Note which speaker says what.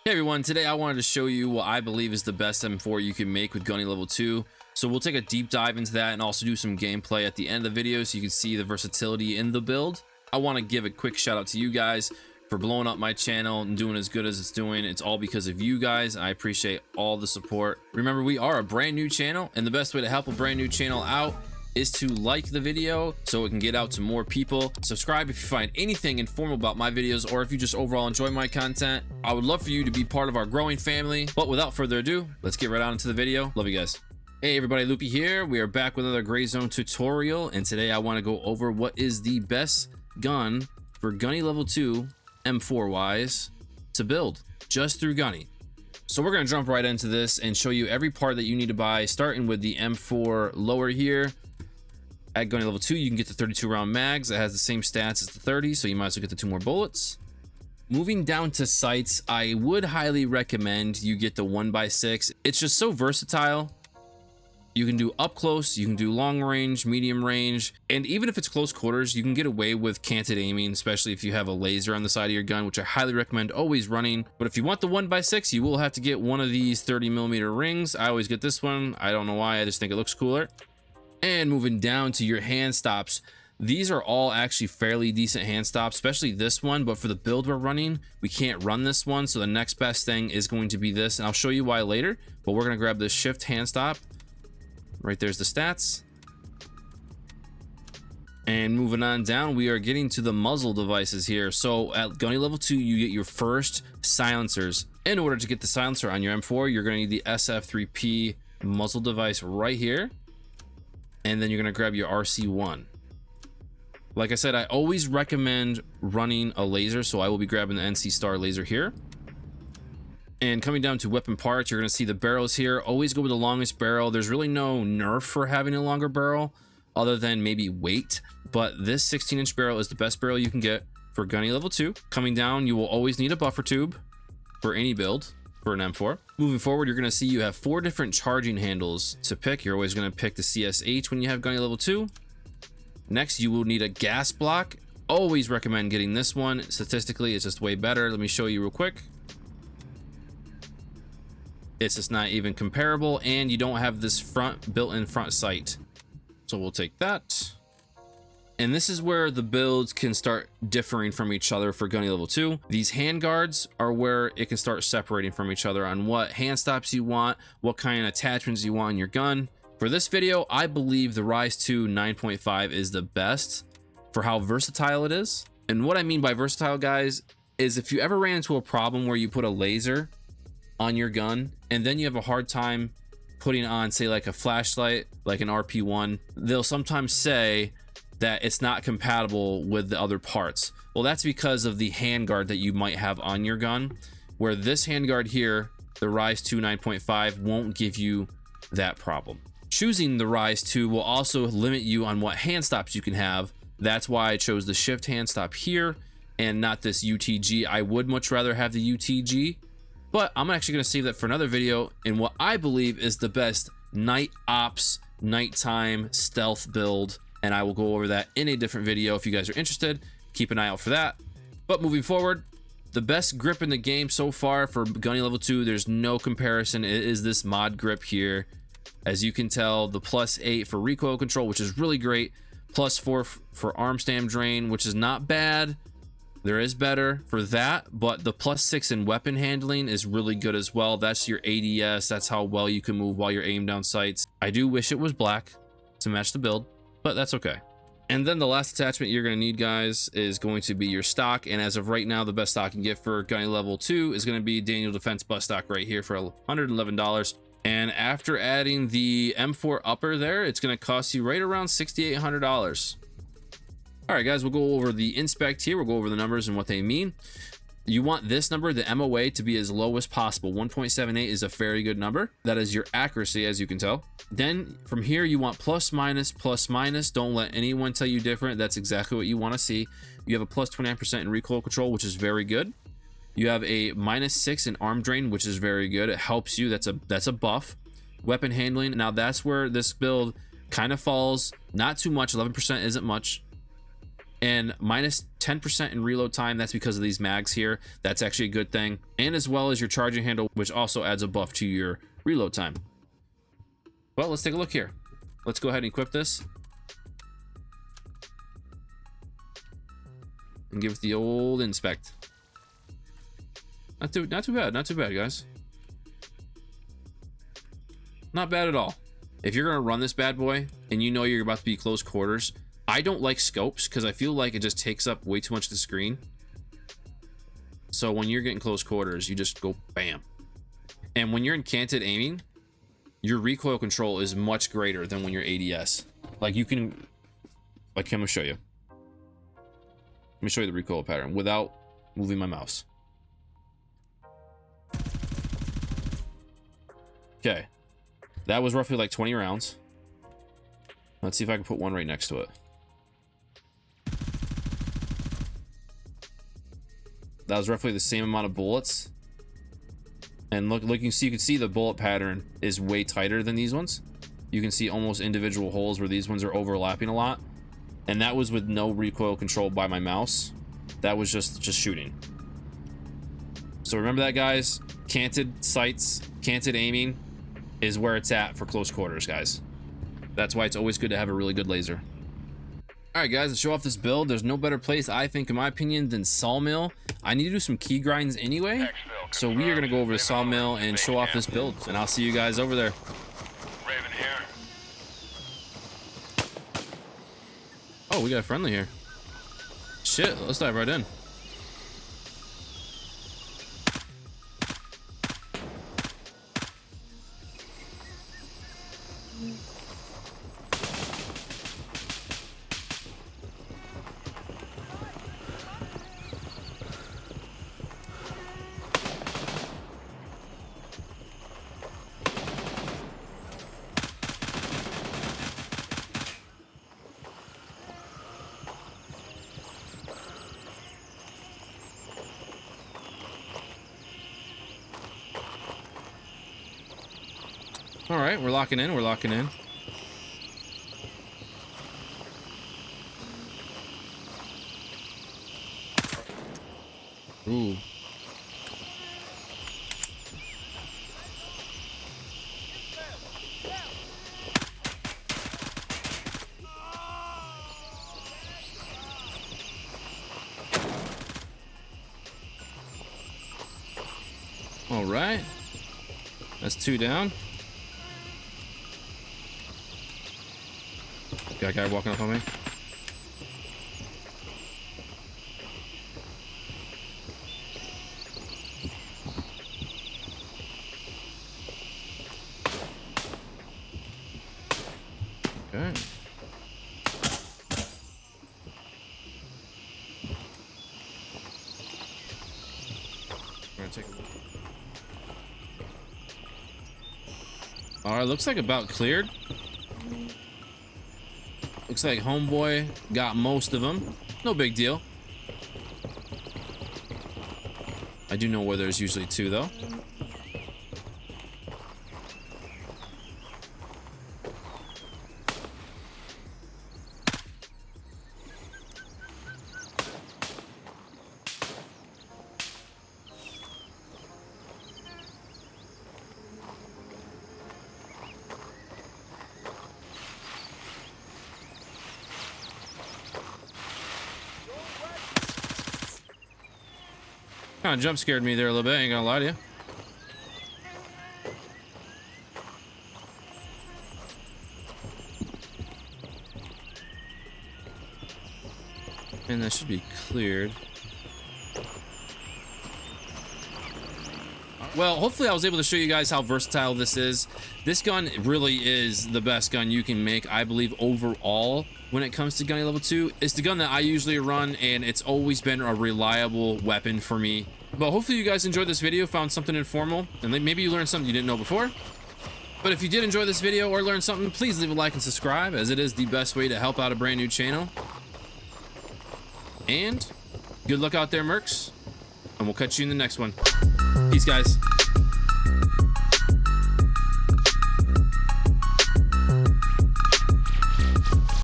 Speaker 1: Hey everyone, today I wanted to show you what I believe is the best M4 you can make with Gunny level 2. So we'll take a deep dive into that and also do some gameplay at the end of the video so you can see the versatility in the build. I want to give a quick shout out to you guys for blowing up my channel and doing as good as it's doing. It's all because of you guys. I appreciate all the support. Remember, we are a brand new channel, and the best way to help a brand new channel out is to like the video so it can get out to more people. Subscribe if you find anything informative about my videos, or if you just overall enjoy my content. I would love for you to be part of our growing family. But without further ado, let's get right on into the video. Love you guys. Hey everybody, Loopy here. We are back with another Gray Zone tutorial, and today I want to go over what is the best gun for Gunny level 2 M4 wise to build just through Gunny. So we're going to jump right into this and show you every part that you need to buy, starting with the M4 lower here. At Gunny level 2, you can get the 32 round mags. It has the same stats as the 30, so you might as well get the 2 more bullets. Moving down to sights, I would highly recommend you get the 1x6. It's just so versatile. You can do up close, you can do long range, medium range, and even if it's close quarters, you can get away with canted aiming, especially if you have a laser on the side of your gun, which I highly recommend always running. But if you want the 1x6, you will have to get one of these 30mm rings. I always get this one. I don't know why, I just think it looks cooler. And moving down to your hand stops, these are all actually fairly decent hand stops, especially this one. But for the build we're running, we can't run this one, so the next best thing is going to be this, and I'll show you why later. But we're going to grab this shift hand stop. Right there's the stats. And moving on down, we are getting to the muzzle devices here. So at Gunny level 2, you get your first silencers. In order to get the silencer on your M4, you're going to need the SF3P muzzle device right here. And then you're going to grab your RC1. Like I said, I always recommend running a laser, so I will be grabbing the NC Star laser here. And coming down to weapon parts, you're going to see the barrels here. Always go with the longest barrel. There's really no nerf for having a longer barrel other than maybe weight, but this 16-inch barrel is the best barrel you can get for Gunny level 2. Coming down, you will always need a buffer tube for any build for an M4. Moving forward, you're going to see you have 4 different charging handles to pick. You're always going to pick the CSH when you have Gunny level 2. Next, you will need a gas block. Always recommend getting this one. Statistically, it's just way better. Let me show you real quick. It's just not even comparable, and you don't have this built-in front sight. So we'll take that. And this is where the builds can start differing from each other for Gunny level 2. These hand guards are where it can start separating from each other on what hand stops you want, what kind of attachments you want in your gun. For this video, I believe the Rise 2 9.5 is the best for how versatile it is. And what I mean by versatile, guys, is if you ever ran into a problem where you put a laser on your gun and then you have a hard time putting on, say, like a flashlight, like an RP1, they'll sometimes say that it's not compatible with the other parts. Well, that's because of the handguard that you might have on your gun, where this handguard here, the Rise 2 9.5, won't give you that problem. Choosing the Rise 2 will also limit you on what hand stops you can have. That's why I chose the shift hand stop here and not this UTG. I would much rather have the UTG, but I'm actually going to save that for another video in what I believe is the best night ops, nighttime stealth build. And I will go over that in a different video. If you guys are interested, keep an eye out for that. But moving forward, the best grip in the game so far for Gunny level 2, there's no comparison. It is this mod grip here. As you can tell, the +8 for recoil control, which is really great. +4 for arm stam drain, which is not bad. There is better for that, but the +6 in weapon handling is really good as well. That's your ADS. That's how well you can move while you're aiming down sights. I do wish it was black to match the build, but that's okay. And then the last attachment you're going to need, guys, is going to be your stock. And as of right now, the best stock you can get for Gunny level 2 is going to be Daniel Defense Bus stock right here for $111. And after adding the M4 upper there, it's going to cost you right around $6,800. All right, guys, we'll go over the inspect here. We'll go over the numbers and what they mean. You want this number, the MOA, to be as low as possible. 1.78 is a very good number. That is your accuracy, as you can tell. Then from here, you want plus minus, plus minus. Don't let anyone tell you different. That's exactly what you want to see. You have a plus 29% in recoil control, which is very good. You have a -6 in arm drain, which is very good. It helps you. That's a buff. Weapon handling. Now that's where this build kind of falls. Not too much. 11% isn't much. and minus 10% in reload time. That's because of these mags here. That's actually a good thing. And as well as your charging handle, which also adds a buff to your reload time. Well, let's take a look here. Let's go ahead and equip this. And give it the old inspect. Not too bad, not too bad, guys. Not bad at all. If you're gonna run this bad boy and you know you're about to be close quarters, I don't like scopes because I feel like it just takes up way too much of the screen. So when you're getting close quarters, you just go bam. And when you're in canted aiming, your recoil control is much greater than when you're ADS. Like you can, like I'm gonna show you. Let me show you the recoil pattern without moving my mouse. Okay. That was roughly like 20 rounds. Let's see if I can put one right next to it. That was roughly the same amount of bullets. And look, you can see the bullet pattern is way tighter than these ones. You can see almost individual holes where these ones are overlapping a lot. And that was with no recoil control by my mouse. That was just shooting. So remember that, guys. Canted sights, canted aiming is where it's at for close quarters, guys. That's why it's always good to have a really good laser. All right, guys, to show off this build, there's no better place, I think, in my opinion, than Sawmill. I need to do some key grinds anyway, so we are gonna go over to Sawmill and show off this build, and I'll see you guys over there.
Speaker 2: Raven here.
Speaker 1: Oh, we got a friendly here. Shit, let's dive right in. All right, we're locking in. We're locking in. Ooh. All right. That's 2 down. Got a guy walking up on me. Okay. We're gonna take. All right, looks like about cleared. Looks like homeboy got most of them. No big deal. I do know where there's usually 2 though. Kind of jump scared me there a little bit, ain't gonna lie to you. And that should be cleared. Well, hopefully I was able to show you guys how versatile this is. This gun really is the best gun you can make, I believe, overall when it comes to Gunny level 2. It's the gun that I usually run, and it's always been a reliable weapon for me. But hopefully you guys enjoyed this video, found something informal, and maybe you learned something you didn't know before. But if you did enjoy this video or learn something, please leave a like and subscribe, as it is the best way to help out a brand new channel. And good luck out there, mercs, and we'll catch you in the next one. Peace, guys.